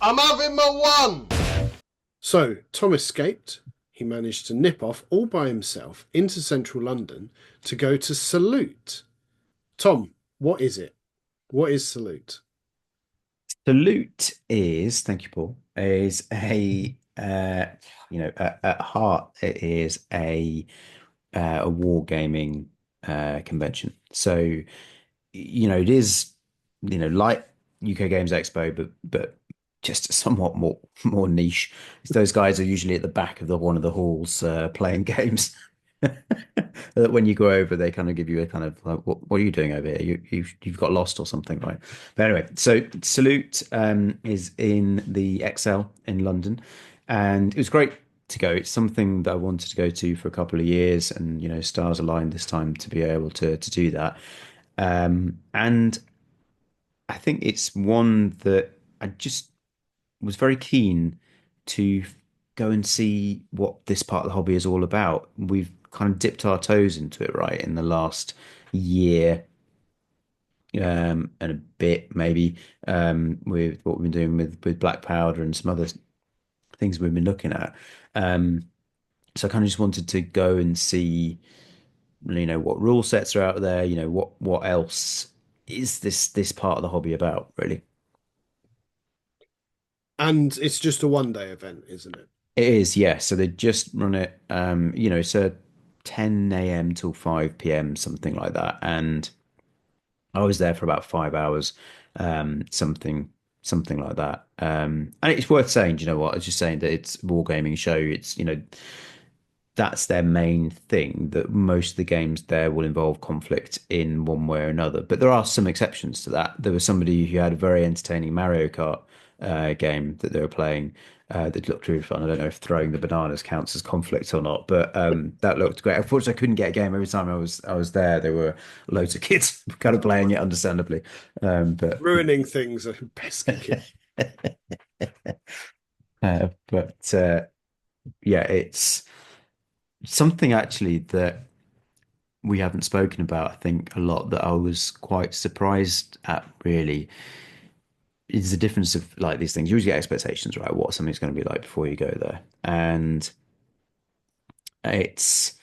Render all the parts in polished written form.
I'm having my one. So Tom escaped. He managed to nip off all by himself into central London to go to Salute. Tom, what is it? What is Salute? Salute is, thank you, Paul, is at heart, it is a wargaming convention. So, it is, like UK Games Expo, but just somewhat more niche. Those guys are usually at the back of the one of the halls playing games. When you go over, they kind of give you a kind of like, what are you doing over here? You've got lost or something, right? But anyway, so Salute is in the XL in London, and it was great to go. It's something that I wanted to go to for a couple of years, and stars aligned this time to be able to do that. And I think it's one that I just was very keen to go and see what this part of the hobby is all about. We've kind of dipped our toes into it, right, in the last year, and a bit maybe, with what we've been doing with Black Powder and some other things we've been looking at. Um, so I kind of just wanted to go and see, what rule sets are out there, what else is this part of the hobby about, really. And it's just a one-day event, isn't it? It is, yes. So they just run it, it's a 10 a.m. till 5 p.m., something like that. And I was there for about 5 hours, something like that. And it's worth saying, you know what? I was just saying that it's a wargaming show. It's, that's their main thing, that most of the games there will involve conflict in one way or another. But there are some exceptions to that. There was somebody who had a very entertaining Mario Kart game that they were playing that looked really fun. I don't know if throwing the bananas counts as conflict or not, but that looked great. Unfortunately, I couldn't get a game every time I was there. There were loads of kids kind of playing it, understandably. But Ruining things are pesky kid. but yeah, it's something actually that we haven't spoken about, I think, a lot, that I was quite surprised at, really, is the difference of like these things. You usually get expectations, right? What something's going to be like before you go there. And it's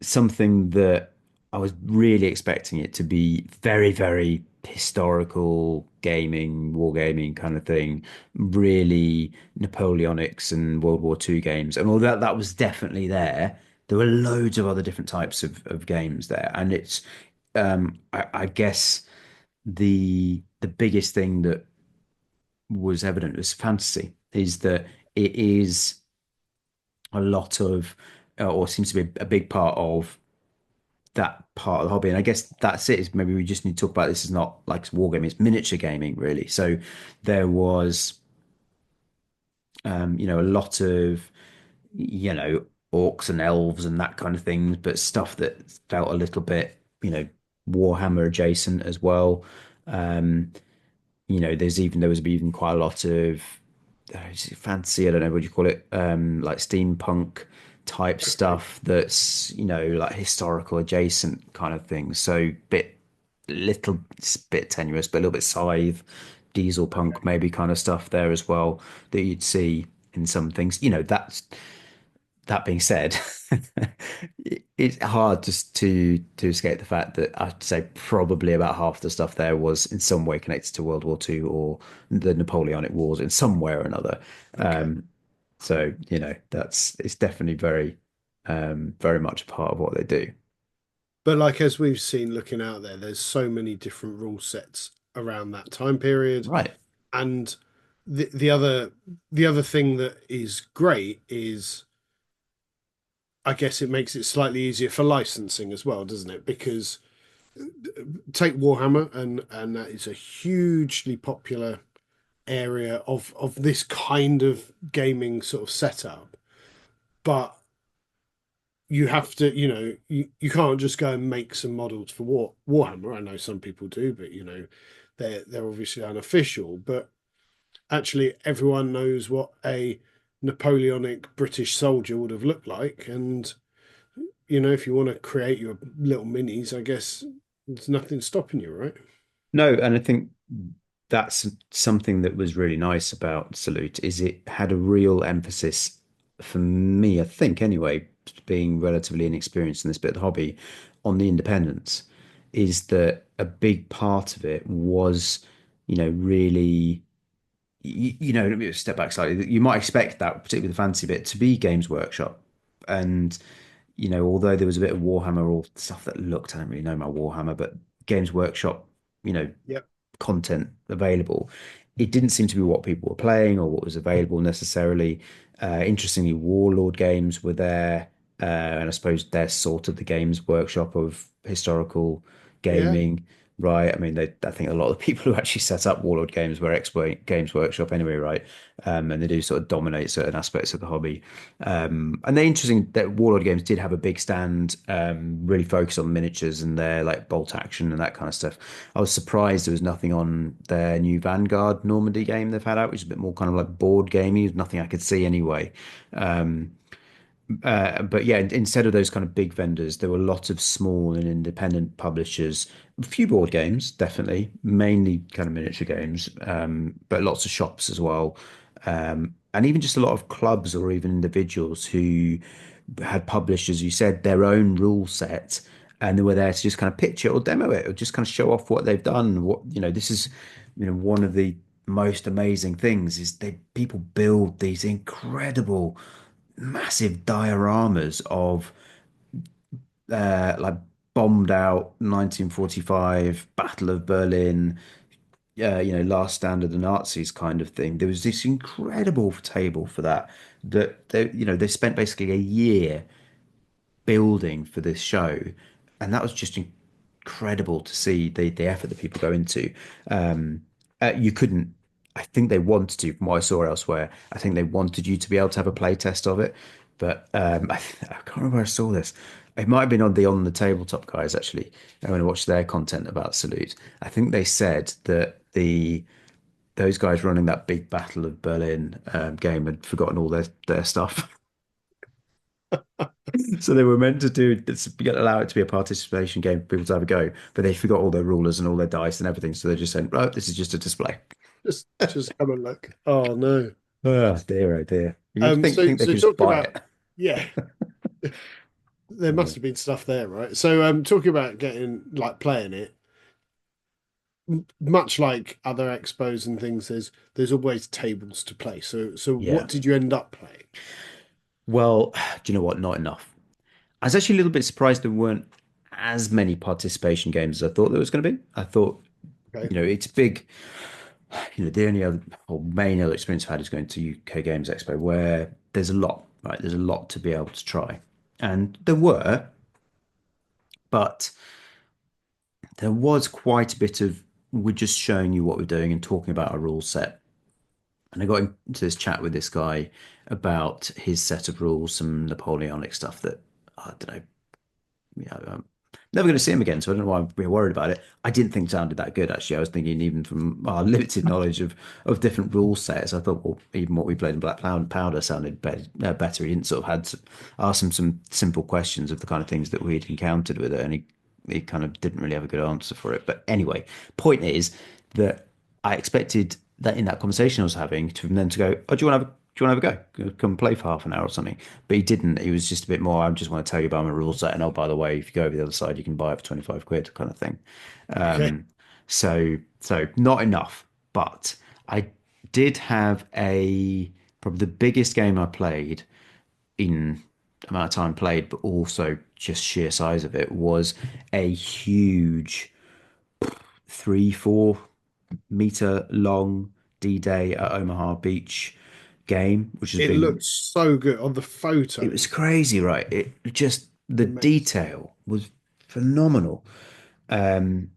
something that I was really expecting it to be very, very historical gaming, wargaming kind of thing, really Napoleonics and World War II games. And although that was definitely there were loads of other different types of games there. And it's I guess the biggest thing that was evident was fantasy, is that it is a lot of or seems to be a big part of that part of the hobby. And I guess that's it. Is maybe we just need to talk about this is not like wargaming, it's miniature gaming, really. So there was a lot of, you know, orcs and elves and that kind of things, but stuff that felt a little bit, Warhammer adjacent as well. Um, there was even quite a lot of fancy, I don't know what you call it, like steampunk type Okay. stuff that's, like historical adjacent kind of things. So it's a bit tenuous, but a little bit scythe, diesel punk, Okay. maybe kind of stuff there as well that you'd see in some things. That being said, it's hard just to escape the fact that I'd say probably about half the stuff there was in some way connected to World War II or the Napoleonic Wars in some way or another. Okay. Um, so it's definitely very much a part of what they do. But like as we've seen looking out there, there's so many different rule sets around that time period. Right. And the other thing that is great is I guess it makes it slightly easier for licensing as well, doesn't it? Because take Warhammer and that is a hugely popular area of this kind of gaming sort of setup. But you have to, you can't just go and make some models for Warhammer. I know some people do, but they're obviously unofficial. But actually, everyone knows what a Napoleonic British soldier would have looked like, and if you want to create your little minis, I guess there's nothing stopping you, right? No, and I think that's something that was really nice about Salute is it had a real emphasis for me, I think anyway, being relatively inexperienced in this bit of the hobby, on the independence, is that a big part of it was, really, let me step back slightly. You might expect that, particularly the fantasy bit, to be Games Workshop. And although there was a bit of Warhammer or stuff that looked, I don't really know my Warhammer, but Games Workshop, you know, Yep. content available. It didn't seem to be what people were playing or what was available necessarily. Interestingly, Warlord games were there, and I suppose they're sort of the Games Workshop of historical Yeah. gaming, right? I mean, I think a lot of the people who actually set up Warlord games were expert Games Workshop anyway, right? And they do sort of dominate certain aspects of the hobby. And they're interesting that Warlord games did have a big stand, really focused on miniatures and their like bolt action and that kind of stuff. I was surprised there was nothing on their new Vanguard Normandy game they've had out, which is a bit more kind of like board gamey. Nothing I could see anyway. Um, but yeah, instead of those kind of big vendors, there were lots of small and independent publishers. A few board games, definitely, mainly kind of miniature games, but lots of shops as well. And even just a lot of clubs or even individuals who had published, as you said, their own rule set, and they were there to just kind of pitch it or demo it or just kind of show off what they've done. This is, one of the most amazing things is they people build these incredible massive dioramas of like bombed out 1945 Battle of Berlin, last stand of the Nazis kind of thing. There was this incredible table for that they spent basically a year building for this show, and that was just incredible to see the effort that people go into. You couldn't. I think they wanted to, from what I saw elsewhere. I think they wanted you to be able to have a play test of it, but I can't remember where I saw this. It might have been on the tabletop guys actually. When I watched their content about Salute, I think they said that the those guys running that big Battle of Berlin game had forgotten all their stuff. So they were meant to allow it to be a participation game for people to have a go, but they forgot all their rulers and all their dice and everything. So they're just saying, right, this is just a display. Just have a look. Oh no. Oh dear, oh dear. You So think they so could just talking buy about, it. yeah, there must Yeah. have been stuff there, right? So talking about getting like playing it, much like other expos and things, there's always tables to play. So what Yeah. did you end up playing? Well, do you know what? Not enough. I was actually a little bit surprised there weren't as many participation games as I thought there was going to be. I thought, Okay. it's big. The only other or main other experience I've had is going to UK Games Expo, where there's a lot, right? There's a lot to be able to try. And there were, but there was quite a bit of we're just showing you what we're doing and talking about our rule set. And I got into this chat with this guy about his set of rules, some Napoleonic stuff that I don't know. I'm never going to see him again, so I don't know why I'm being worried about it. I didn't think it sounded that good, actually. I was thinking, even from our limited knowledge of different rule sets, I thought, well, even what we played in Black Powder sounded better. He didn't sort of had to ask him some simple questions of the kind of things that we'd encountered with it, and he kind of didn't really have a good answer for it. But anyway, point is that I expected that in that conversation I was having to them to go, oh, do you want to have a go? Come play for half an hour or something. But he didn't. He was just a bit more, I just want to tell you about my rule set. And oh, by the way, if you go over the other side, you can buy it for 25 quid kind of thing. Okay. Um, so not enough, but I did have probably the biggest game I played in amount of time played, but also just sheer size of it was a huge 3-4 meter long D-Day at Omaha Beach game, which has It been looked so good on the it was photos. crazy, right? It just the Amazing. detail was phenomenal. And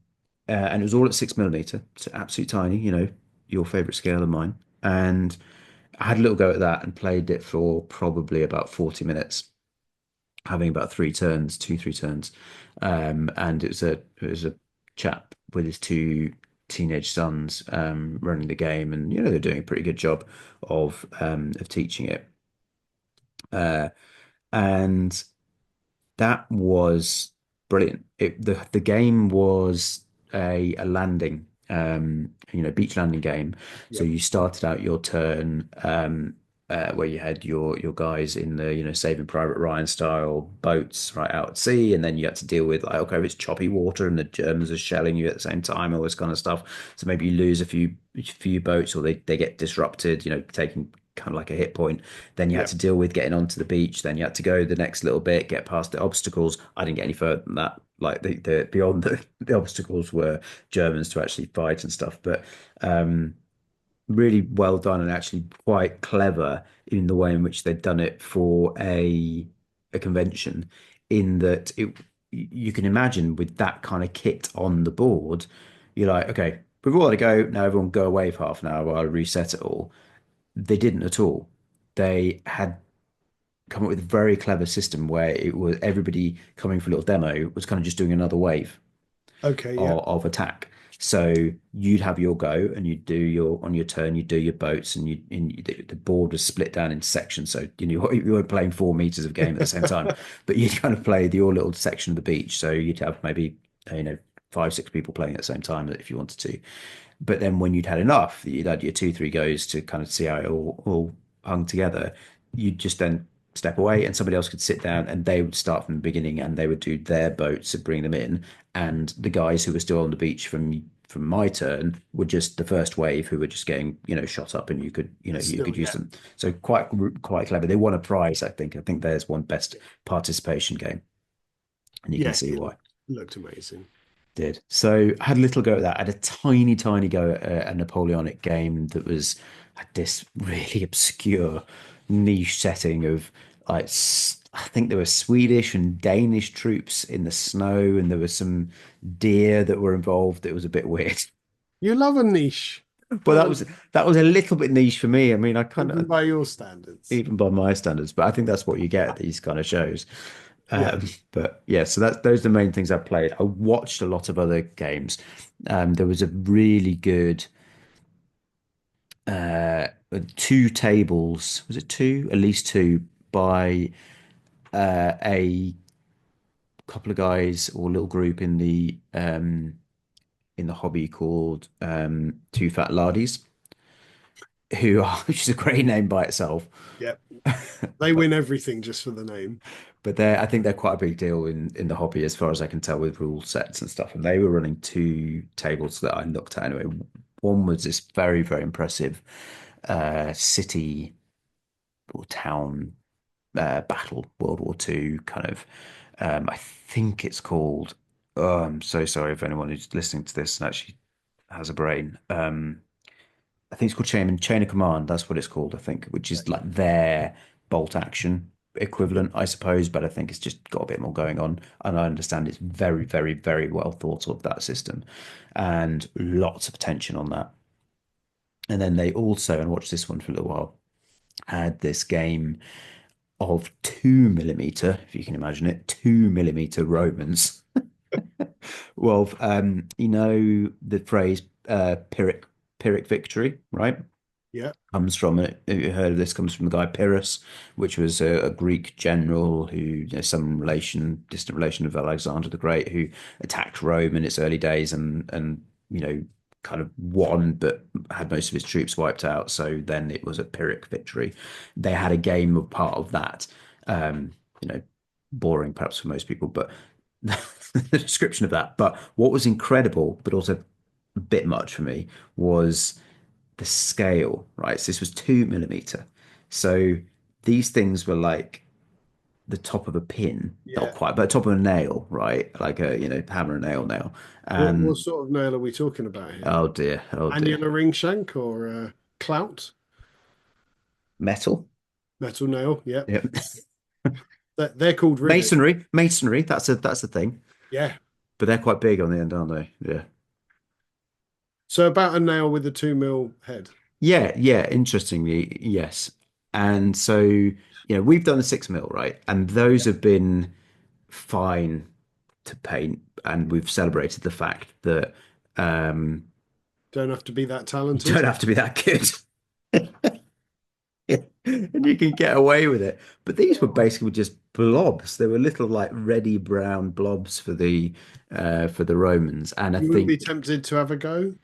it was all at 6 millimeter, so absolutely tiny, your favorite scale of mine. And I had a little go at that and played it for probably about 40 minutes, having about three turns. And it was a chap with his two teenage sons running the game, and they're doing a pretty good job of teaching it. Uh, and that was brilliant. The game was a landing. beach landing game. So Yep. you started out your turn where you had your guys in the Saving Private Ryan style boats right out at sea, and then you had to deal with like, okay, it's choppy water and the Germans are shelling you at the same time, all this kind of stuff. So maybe you lose a few boats, or they get disrupted, taking kind of like a hit point. Then you had Yep. to deal with getting onto the beach. Then you had to go the next little bit, get past the obstacles. I didn't get any further than that. Like the beyond the obstacles were Germans to actually fight and stuff. But really well done and actually quite clever in the way in which they'd done it for a convention. In that you can imagine with that kind of kit on the board, you're like, okay, we've all got to go now. Everyone go away for half an hour while I reset it all. They didn't at all. They had come up with a very clever system where it was everybody coming for a little demo was kind of just doing another wave Okay. Yep. of attack. So you'd have your go, and you'd do your on your turn. You'd do your boats, the board was split down into sections. So you weren't playing 4 meters of game at the same time, but you'd kind of play your little section of the beach. So you'd have maybe 5, 6 people playing at the same time if you wanted to. But then when you'd had enough, you'd had your 2, 3 goes to kind of see how it all hung together. You'd just then step away, and somebody else could sit down, and they would start from the beginning, and they would do their boats and bring them in. And the guys who were still on the beach from my turn were just the first wave who were just getting shot up, and you could Still, use yeah. them. So quite clever. They won a prize, I think. I think there's one best participation game, and you can Yeah. see It why. looked amazing. Did. So I had a little go at that. I had a tiny, tiny go at a Napoleonic game that was had this really obscure niche setting of like I think there were Swedish and Danish troops in the snow, and there was some deer that were involved. It was a bit weird. You love a niche, Well, don't that you? was a little bit niche for me. I mean, I kind Even of by your standards. even by my standards, but I think that's what you get at these kind of shows. Yeah. But yeah, so those are the main things I played. I watched a lot of other games. There was a really good uh, 2 tables. Was it two? At least two by a couple of guys or a little group in the hobby called Two Fat Lardies, who are which is a great name by itself. Yep. They But win everything just for the name. I think they're quite a big deal in the hobby, as far as I can tell, with rule sets and stuff. And they were running 2 tables that I looked at anyway. One was this very, very impressive city or town battle, World War II kind of. I think it's called. Oh, I'm so sorry if anyone who's listening to this and actually has a brain. I think it's called Chain of Command. That's what it's called, I think, which is like their bolt action equivalent, I suppose. But I think it's just got a bit more going on. And I understand it's very, very, very well thought of, that system, and lots of tension on that. And then they also, and watch this one for a little while, had this game of 2 millimeter, if you can imagine it, 2 millimeter Romans. Well, the phrase Pyrrhic victory, right? Yeah. Comes from it. You heard of this? Comes from the guy Pyrrhus, which was a Greek general who, some distant relation of Alexander the Great, who attacked Rome in its early days and kind of won, but had most of his troops wiped out. So then it was a Pyrrhic victory. They had a game of part of that. Um, you know, boring perhaps for most people, but the description of that. But what was incredible, but also a bit much for me, was the scale, right? So this was 2 millimeter. So these things were like the top of a pin, not Yeah. quite, but top of a nail, right? Like a, hammer and nail. What And sort of nail are we talking about here? oh dear, oh dear. Annular ring shank or clout? Metal. Metal nail. Yep. Yep. They're called rivet. Masonry. That's a thing. Yeah. But they're quite big on the end, aren't they? Yeah. So about a nail with a 2 mil head. Yeah, yeah, interestingly, yes. And so, we've done a 6 mil, right? And those Yeah. have been fine to paint, and we've celebrated the fact that Don't have to be that you talented. don't have to be that good. And you can get away with it. But these were basically just blobs. They were little like reddy brown blobs for the Romans. And I You wouldn't be think tempted to have a go?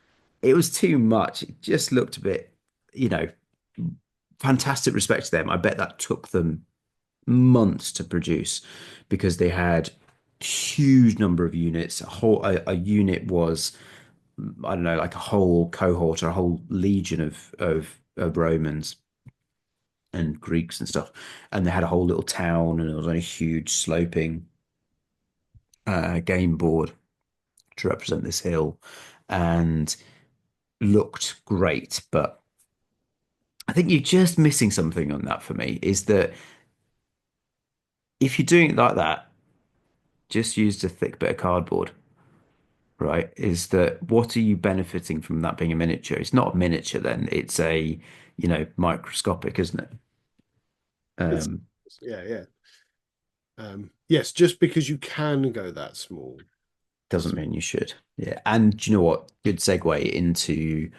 it was too much. It just looked a bit, you know, fantastic respect to them. I bet that took them months to produce because they had huge number of units. A unit was, I don't know, like a whole cohort or a whole legion of Romans and Greeks and stuff. And they had a whole little town, and it was on a huge sloping game board to represent this hill, and looked great. But I think you're just missing something on that for me. Is that if you're doing it like that, just use a thick bit of cardboard, right? Is that what are you benefiting from that being a miniature? It's not a miniature then. It's a, microscopic, isn't it? It's Um, yeah, yeah. Yes, just because you can go that small doesn't doesn't. mean you should. Yeah. And do you know what? Good segue into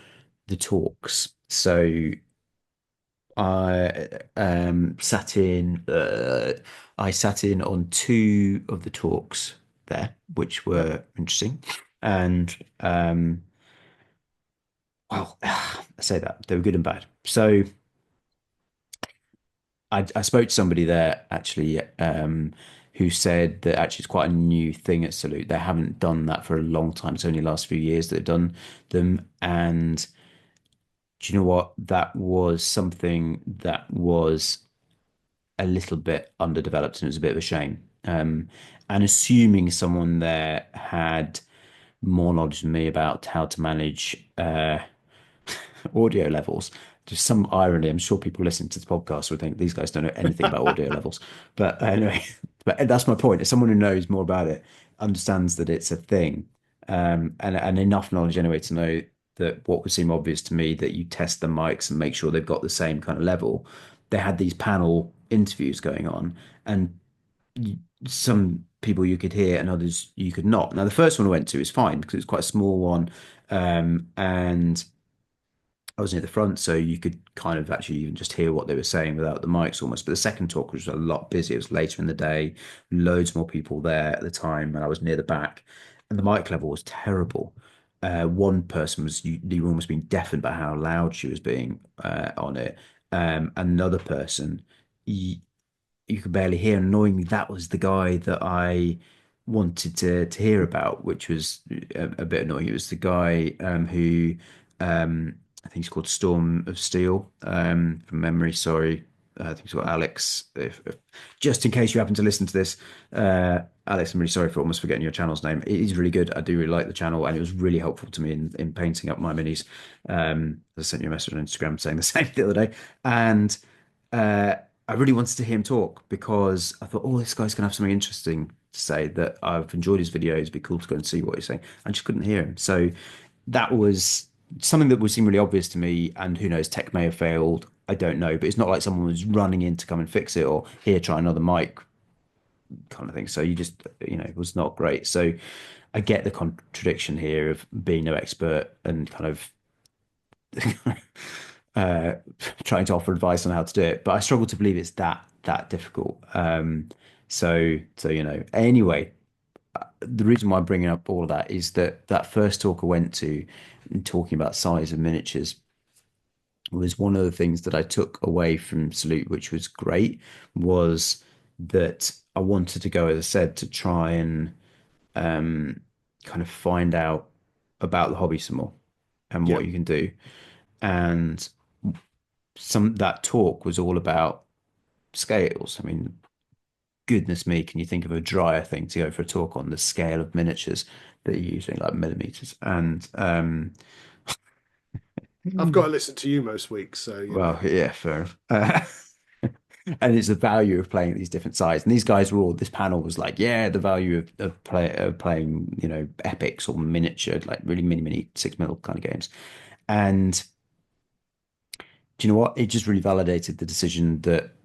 the talks. So I I sat in on two of the talks there, which Yep. were interesting. And well, I say that they were good and bad. So I spoke to somebody there actually, who said that actually it's quite a new thing at Salute. They haven't done that for a long time. It's only the last few years that they've done them. And do you know what? That was something that was a little bit underdeveloped, and it was a bit of a shame. And assuming someone there had more knowledge than me about how to manage audio levels. Just some irony. I'm sure people listening to the podcast would think these guys don't know anything about audio levels. But anyway, but that's my point. As someone who knows more about it, understands that it's a thing, and enough knowledge anyway to know that what would seem obvious to me that you test the mics and make sure they've got the same kind of level. They had these panel interviews going on, and some people you could hear and others you could not. Now, the first one I went to is fine because it's quite a small one, and I was near the front, so you could kind of actually even just hear what they were saying without the mics almost. But the second talk was a lot busier. It was later in the day, loads more people there at the time, and I was near the back, and the mic level was terrible. One person was you were almost being deafened by how loud she was being on it. Another person, you could barely hear. Annoyingly, that was the guy that I wanted to hear about, which was a bit annoying. It was the guy who I think he's called Storm of Steel, from memory. Sorry, I think he's got Alex. Just in case you happen to listen to this, Alex, I'm really sorry for almost forgetting your channel's name. It is really good. I do really like the channel, and it was really helpful to me in painting up my minis. I sent you a message on Instagram saying the same the other day, and uh, I really wanted to hear him talk because I thought, oh, this guy's gonna have something interesting to say. That I've enjoyed his videos. It'd be cool to go and see what he's saying. I just couldn't hear him. So that was something that would seem really obvious to me. And who knows, tech may have failed. I don't know, but it's not like someone was running in to come and fix it or here try another mic kind of thing. So you just, it was not great. So I get the contradiction here of being no expert and kind of uh, trying to offer advice on how to do it, but I struggle to believe it's that difficult. Anyway, the reason why I'm bringing up all of that is that first talk I went to, talking about size of miniatures, was one of the things that I took away from Salute, which was great, was that I wanted to go, as I said, to try and kind of find out about the hobby some more and Yeah, what you can do. And some that talk was all about scales. I mean, goodness me, can you think of a drier thing to go for a talk on the scale of miniatures that you're using, like millimeters? And I've got to listen to you most weeks, so well, yeah, fair enough. And it's the value of playing at these different sizes. And these guys were all, this panel was like, yeah, the value of playing, epics or miniature, like really mini 6 mil kind of games. And do you know what? It just really validated the decision that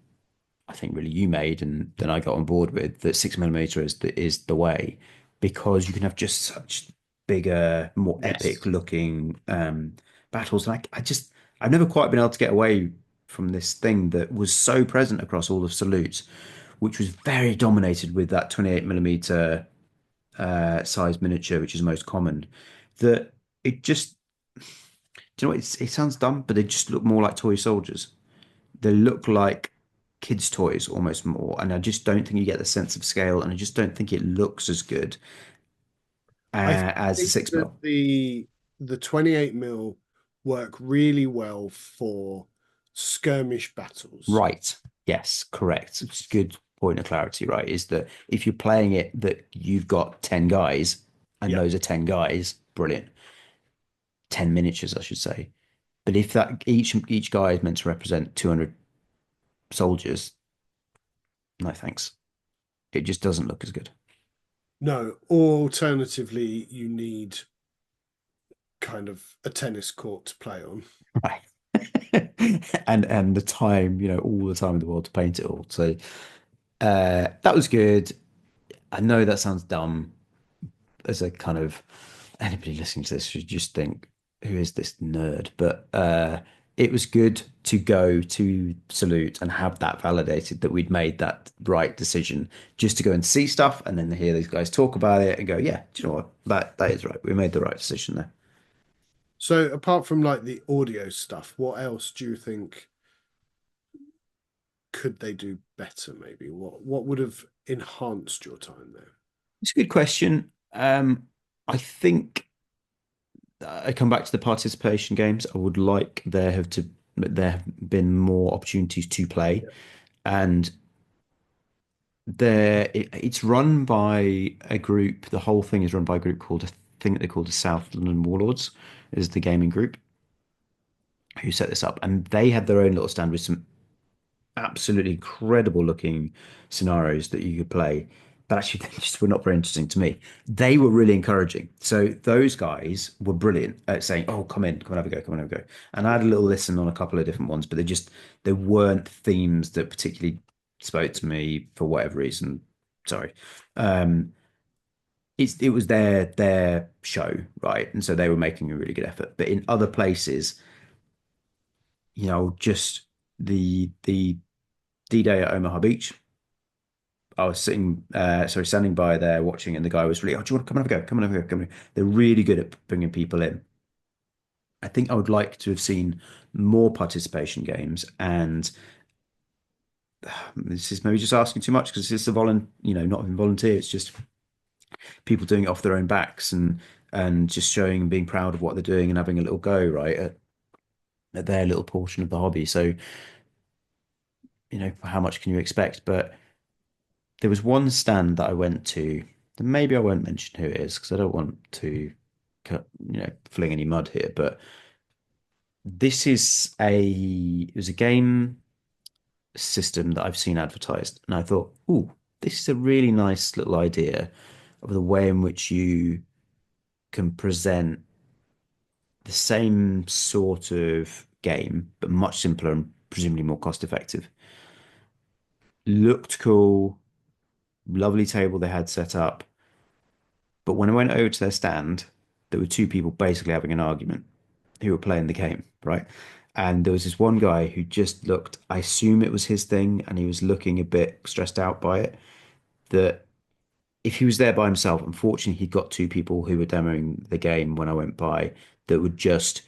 I think really you made and then I got on board with, that 6 millimeter is the way, because you can have just such bigger, more epic yes. looking battles. And I've never quite been able to get away from this thing that was so present across all of Salute, which was very dominated with that 28 millimeter size miniature, which is most common, that it just Do you know what? It sounds dumb, but they just look more like toy soldiers. They look like kids' toys almost more, and I just don't think you get the sense of scale, and I just don't think it looks as good I as the think 6 mil. that the 28 mil work really well for skirmish battles. Right. Yes, correct. It's a good point of clarity, right? Is that if you're playing it that you've got 10 guys and Yeah. those are 10 guys, brilliant. 10 miniatures, I should say. But if that each guy is meant to represent 200 soldiers, no thanks. It just doesn't look as good. No, or alternatively, you need kind of a tennis court to play on. Right. And the time, all the time in the world to paint it all. So that was good. I know that sounds dumb as a kind of anybody listening to this should just think, who is this nerd? But it was good to go to Salute and have that validated that we'd made that right decision, just to go and see stuff and then hear these guys talk about it and go, yeah, do you know what? That is right. We made the right decision there. So apart from like the audio stuff, what else do you think could they do better? Maybe what would have enhanced your time there? It's a good question. I think I come back to the participation games. I would like there have been more opportunities to play, Yeah. and it's run by a group. The whole thing is run by a group called, I think they call the South London Warlords, is the gaming group who set this up, and they had their own little stand with some absolutely incredible looking scenarios that you could play. But actually, they just were not very interesting to me. They were really encouraging. So those guys were brilliant at saying, "Oh, come and have a go, come and have a go." And I had a little listen on a couple of different ones, but they weren't themes that particularly spoke to me for whatever reason. Sorry. Um, it was their show, right? And so they were making a really good effort. But in other places, just the D-Day at Omaha Beach. I was standing by there watching, and the guy was really, "Oh, do you want to come and have a go? Come and have a go. Come and." They're really good at bringing people in. I think I would like to have seen more participation games, and this is maybe just asking too much because it's not even volunteer. It's just people doing it off their own backs and just showing and being proud of what they're doing and having a little go right at their little portion of the hobby. So, how much can you expect? But there was one stand that I went to. Maybe I won't mention who it is because I don't want to, fling any mud here. But it was a game system that I've seen advertised, and I thought, "Ooh, this is a really nice little idea of the way in which you can present the same sort of game, but much simpler and presumably more cost effective." Looked cool, lovely table they had set up. But when I went over to their stand, there were two people basically having an argument who were playing the game, right? And there was this one guy who just looked, I assume it was his thing, and he was looking a bit stressed out by it. That if he was there by himself, unfortunately, he got two people who were demoing the game when I went by that were just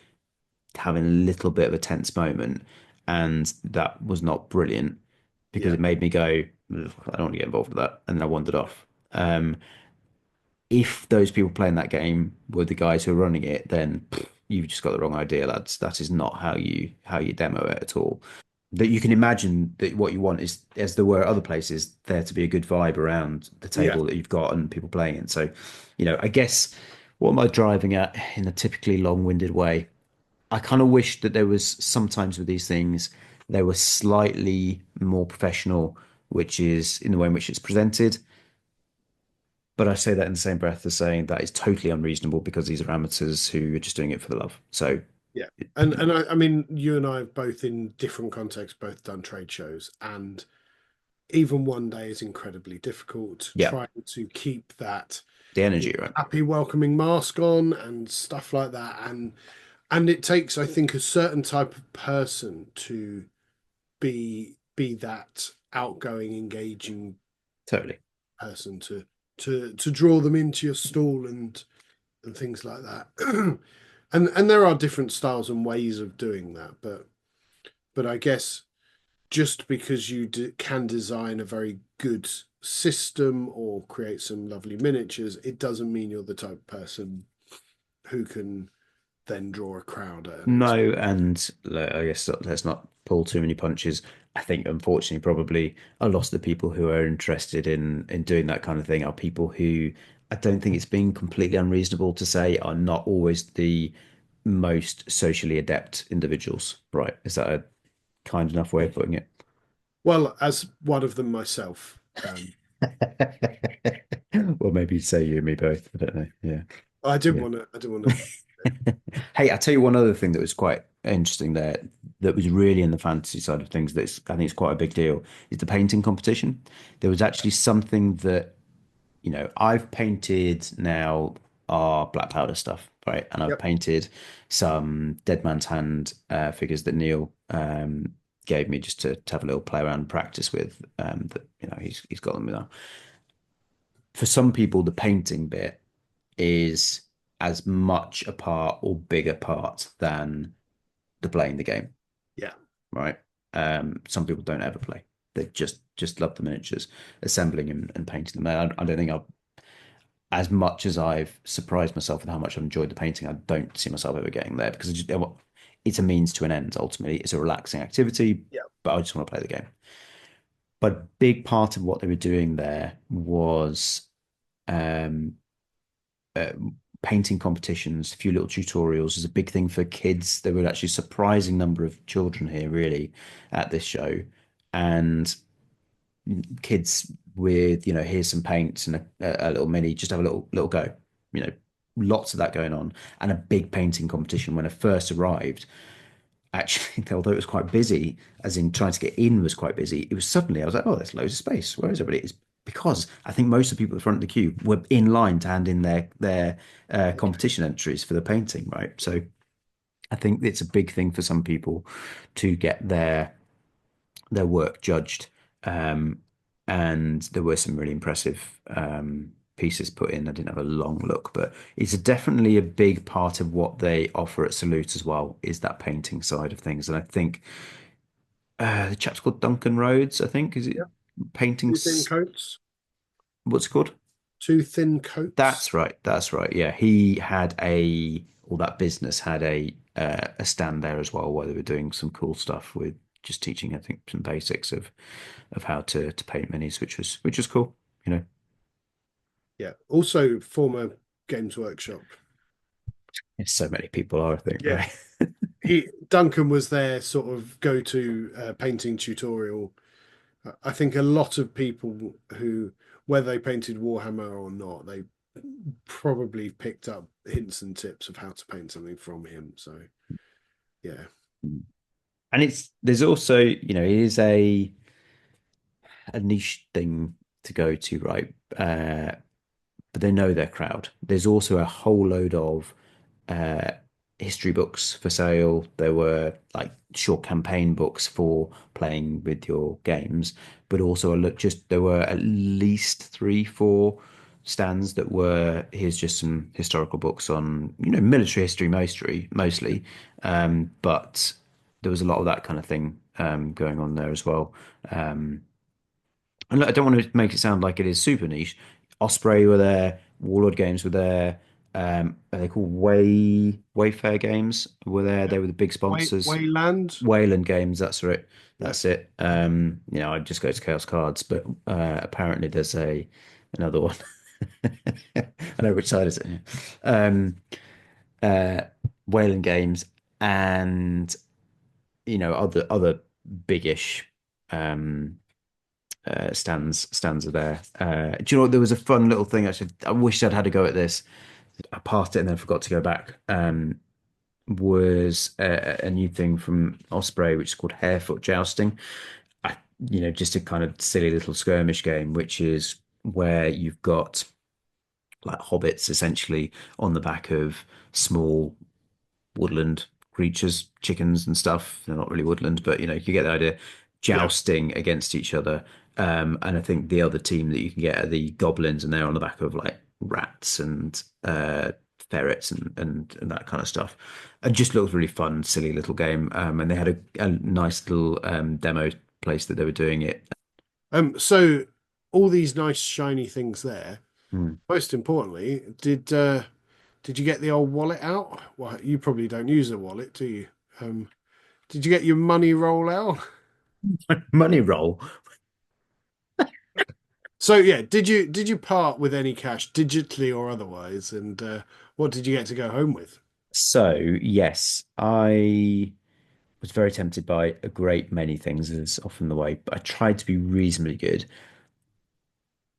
having a little bit of a tense moment. And that was not brilliant because Yeah. it made me go, "Ugh, I don't want to get involved with that." And then I wandered off. If those people playing that game were the guys who are running it, then you've just got the wrong idea, lads. That is not how you demo it at all. That you can imagine that what you want is, as there were other places, there to be a good vibe around the Yeah. table that you've got and people playing it. So, I guess what am I driving at in a typically long-winded way? I kind of wish that there was sometimes with these things, they were slightly more professional, which is in the way in which it's presented. But I say that in the same breath as saying that is totally unreasonable because these are amateurs who are just doing it for the love. So, Yeah. And I mean, you and I have both in different contexts both done trade shows, and even one day is incredibly difficult yeah, trying to keep that the energy, right? happy welcoming mask on and stuff like that. And it takes, I think, a certain type of person to be that outgoing, engaging Totally. person to draw them into your stall and things like that. And there are different styles and ways of doing that, but I guess just because can design a very good system or create some lovely miniatures, it doesn't mean you're the type of person who can then draw a crowd at an No, expo. and I guess let's not pull too many punches. I think, unfortunately, probably a lot of the people who are interested in doing that kind of thing are people who I don't think it's being completely unreasonable to say are not always the most socially adept individuals, right? Is that a kind enough way of putting it? Well, as one of them myself, Well, maybe you'd say you and me both. I don't know. Yeah. I didn't Yeah. want to. I didn't want to. Hey, I'll tell you one other thing that was quite interesting there that was really in the fantasy side of things that's I think it's quite a big deal is the painting competition. There was actually something that, I've painted now our black powder stuff, right? And I've Yep. painted some Dead Man's Hand figures that Neil gave me just to have a little play around and practice with. That he's got them now. For some people, the painting bit is as much a part or bigger part than the playing the game, Yeah. right? Some people don't ever play. They just love the miniatures, assembling and painting them. I don't think I've as much as I've surprised myself with how much I've enjoyed the painting. I don't see myself ever getting there because it's a means to an end. Ultimately, it's a relaxing activity, Yeah. but I just want to play the game. But a big part of what they were doing there was um, uh, painting competitions, a few little tutorials is a big thing for kids. There were actually a surprising number of children here, really, at this show, and kids with here's some paints and a little mini, just have a little go. You know, lots of that going on, and a big painting competition when I first arrived. Actually, although it was quite busy, as in trying to get in was quite busy, it was suddenly I was like, oh, there's loads of space. Where is everybody? It's because I think most of the people at the front of the queue were in line to hand in their Okay. competition entries for the painting, right? So I think it's a big thing for some people to get their work judged. Um, and there were some really impressive pieces put in. I didn't have a long look, but it's definitely a big part of what they offer at Salute as well, is that painting side of things. And I think the chap's called Duncan Rhodes, I think. Is it Yep. Two thin paintings? coats. What's it called? Two thin coats. That's right. That's right. Yeah, he had all that business had a stand there as well, where they were doing some cool stuff with just teaching, I think, some basics of how to paint minis, which was cool. You know, Yeah. Also, former Games Workshop. It's so many people are, I think, Yeah. right? He Duncan was their sort of go-to painting tutorial. I think a lot of people who, whether they painted Warhammer or not, they probably picked up hints and tips of how to paint something from him. So yeah, And there's also, it is a niche thing to go to, right? But they know their crowd. There's also a whole load of uh, history books for sale. There were like short campaign books for playing with your games, but also a look just there were at least three, four stands that were here's just some historical books on military history mostly, but there was a lot of that kind of thing going on there as well. Um, and look, I don't want to make it sound like it is super niche. Osprey were there, Warlord Games were there. Are they called Wayfair Games? Were there? yeah. They were the big sponsors. Wayland. Wayland Games, that's right. Yeah, That's it. I just go to Chaos Cards, but apparently there's another one. I know which side is it. Um, uh, Wayland Games and other biggish um stands are there. Do you know what? There was a fun little thing actually. I wish I'd had a go at this. I passed it and then forgot to go back. Was a new thing from Osprey, which is called Harefoot Jousting. I, just a kind of silly little skirmish game, which is where you've got like hobbits essentially on the back of small woodland creatures, chickens and stuff. They're not really woodland, but you get the idea. yeah, Jousting against each other. And I think the other team that you can get are the goblins, and they're on the back of like rats and ferrets and that kind of stuff. It just looked really fun, silly little game. And they had a nice little demo place that they were doing it. So all these nice shiny things there. Hmm. Most importantly, did you get the old wallet out? Well, you probably don't use a wallet, do you? Did you get your money roll out? Money roll. So yeah, did you part with any cash digitally or otherwise? And what did you get to go home with? So yes, I was very tempted by a great many things, as often the way, but I tried to be reasonably good.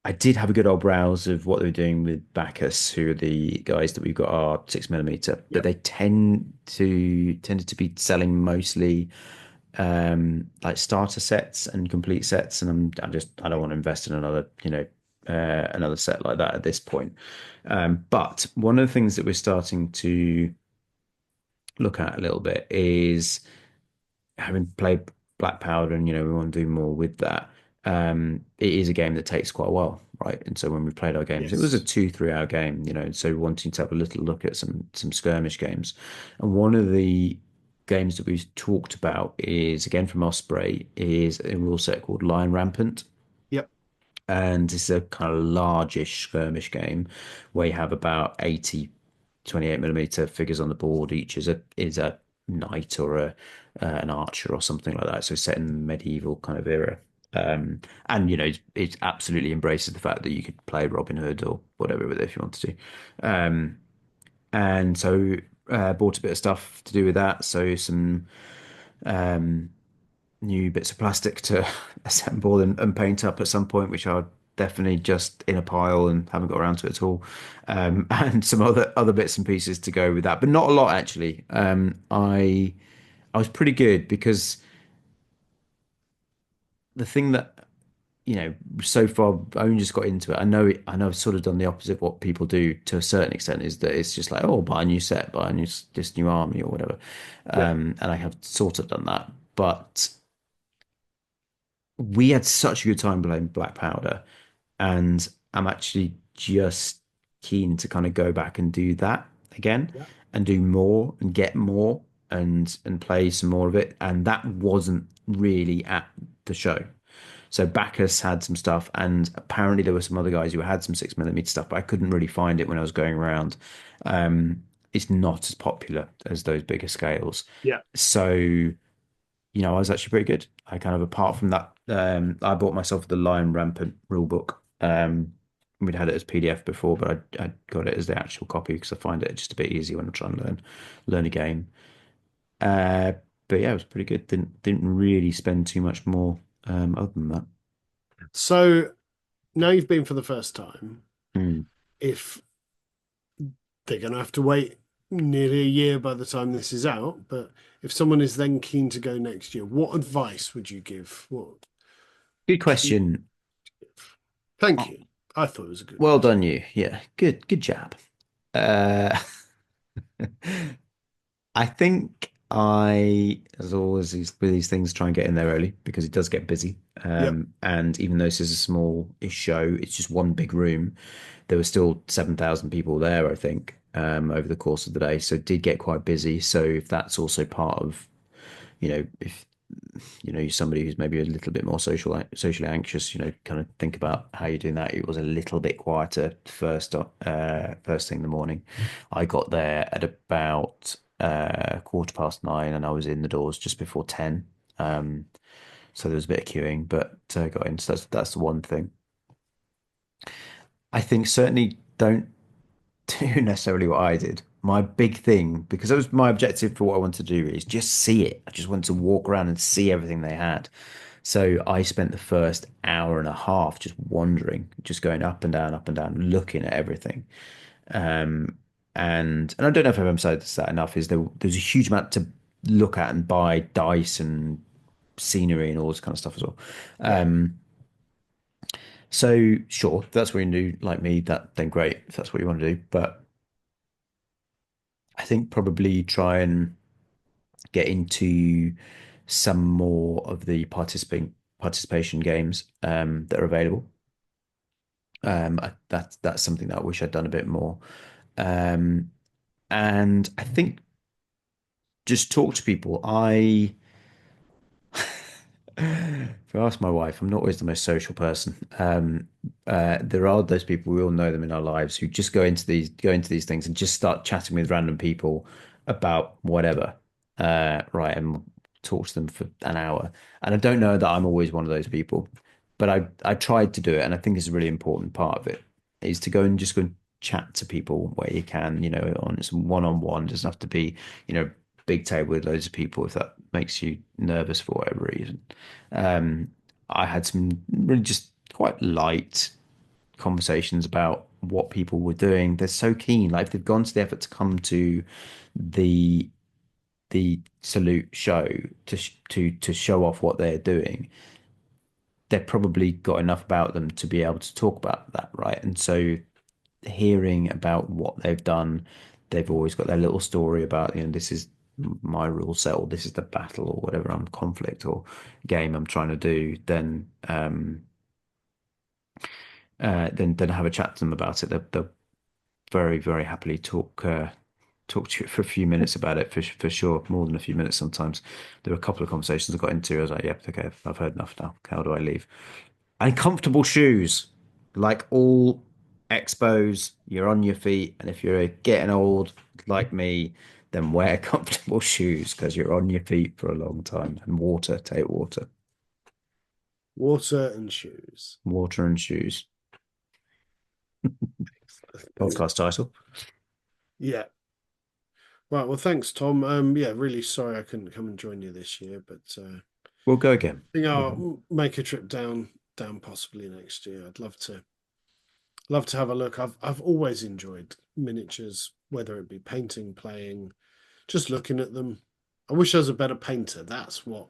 I did have a good old browse of what they were doing with Bacchus, who are the guys that we've got our 6 millimeter, but Yep. they tended to be selling mostly like starter sets and complete sets, and I don't want to invest in another, another set like that at this point. But one of the things that we're starting to look at a little bit is having played Black Powder, and we want to do more with that. It is a game that takes quite a while, right? And so when we played our games, it was a Yes. 2, 3 hour game, and so wanting to have a little look at some skirmish games. And one of the games that we've talked about is again from Osprey, is a rule set called Lion Rampant. Yep. And this is a kind of largish skirmish game where you have about 80 28 millimeter figures on the board. Each is a knight or a an archer or something like that. So set in the medieval kind of era. And it absolutely embraces the fact that you could play Robin Hood or whatever with it if you wanted to. And so bought a bit of stuff to do with that. So some new bits of plastic to assemble and paint up at some point, which are definitely just in a pile and haven't got around to it at all. And some other bits and pieces to go with that, but not a lot actually. I was pretty good because the thing that so far I only just got into it. I know I've sort of done the opposite of what people do to a certain extent, is that it's just like, oh, buy a new set, buy a new this new army or whatever. Yeah. And I have sort of done that, but we had such a good time playing Black Powder, and I'm actually just keen to kind of go back and do that again Yeah. and do more and get more and play some more of it. And that wasn't really at the show. So Bacchus had some stuff, and apparently there were some other guys who had some 6 millimeter stuff, but I couldn't really find it when I was going around. It's not as popular as those bigger scales. Yeah. So I was actually pretty good. I kind of, apart from that, I bought myself the Lion Rampant rule book. We'd had it as PDF before, but I got it as the actual copy because I find it just a bit easier when I'm trying to learn a game. Uh, but yeah, it was pretty good. Didn't really spend too much more other than that. So now you've been for the first time. Mm. If they're going to have to wait nearly a year by the time this is out, but if someone is then keen to go next year, what advice would you give? What Good key? question. Thank Oh, you. I thought it was a good well question. done, you. Yeah, good job. Uh, I think as always, with these things, try and get in there early because it does get busy. Yep. And even though this is a small-ish show, it's just one big room. There were still 7,000 people there, I think, over the course of the day. So it did get quite busy. So if that's also part of, if you're somebody who's maybe a little bit more socially anxious, kind of think about how you're doing that. It was a little bit quieter first thing in the morning. I got there at about 9:15, and I was in the doors just before 10. So there was a bit of queuing, but got in. So that's the one thing. I think certainly don't do necessarily what I did. My big thing, because that was my objective for what I wanted to do, is just see it. I just wanted to walk around and see everything they had. So I spent the first hour and a half just wandering, just going up and down, looking at everything. Um, and I don't know if I've emphasized that enough, is there's a huge amount to look at and buy dice and scenery and all this kind of stuff as well. Yeah. So sure, if that's what you do, like me, then great, if that's what you want to do. But I think probably try and get into some more of the participation games that are available. That's something that I wish I'd done a bit more. And I think just talk to people. If I ask my wife, I'm not always the most social person. There are those people, we all know them in our lives, who just go into these things and just start chatting with random people about whatever, right, and talk to them for an hour. And I don't know that I'm always one of those people, but I tried to do it, and I think it's a really important part of it is to go and chat to people where you can, on some one-on-one. It doesn't have to be, big table with loads of people if that makes you nervous for whatever reason. Um, I had some really just quite light conversations about what people were doing. They're so keen, like if they've gone to the effort to come to the Salute show to show off what they're doing, they've probably got enough about them to be able to talk about that, right? And so hearing about what they've done, they've always got their little story about, this is my rule set, or this is the battle, or whatever conflict or game I'm trying to do, then have a chat to them about it. They'll very, very happily talk to you for a few minutes about it, for sure, more than a few minutes sometimes. There were a couple of conversations I got into. I was like, yep, okay, I've heard enough now. How do I leave? And comfortable shoes, like all expos, you're on your feet, and if you're getting old like me, then wear comfortable shoes because you're on your feet for a long time. And water, take water, Water and shoes. water and shoes. Podcast title. Yeah. Right. Well, thanks, Tom. Yeah, really sorry I couldn't come and join you this year, but We'll go again. I think I'll make a trip down possibly next year. I'd love to have a look. I've always enjoyed miniatures, whether it be painting, playing, just looking at them. I wish I was a better painter. That's what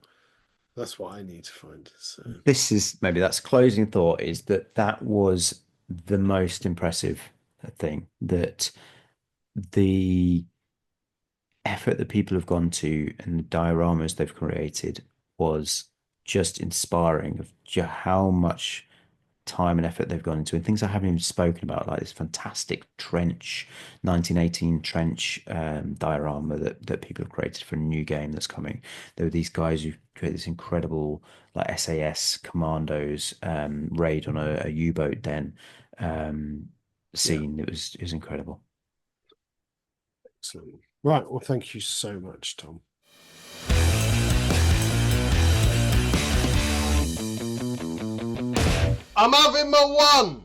I need to find. So This is maybe that's closing thought is that was the most impressive thing, that the effort that people have gone to and the dioramas they've created was just inspiring of how much time and effort they've gone into, and things I haven't even spoken about, like this fantastic trench, 1918 trench diorama that people have created for a new game that's coming. There were these guys who created this incredible like SAS commandos raid on a U-boat den yeah, scene. It was incredible. excellent. Right. Well, thank you so much, Tom. I'm having my one.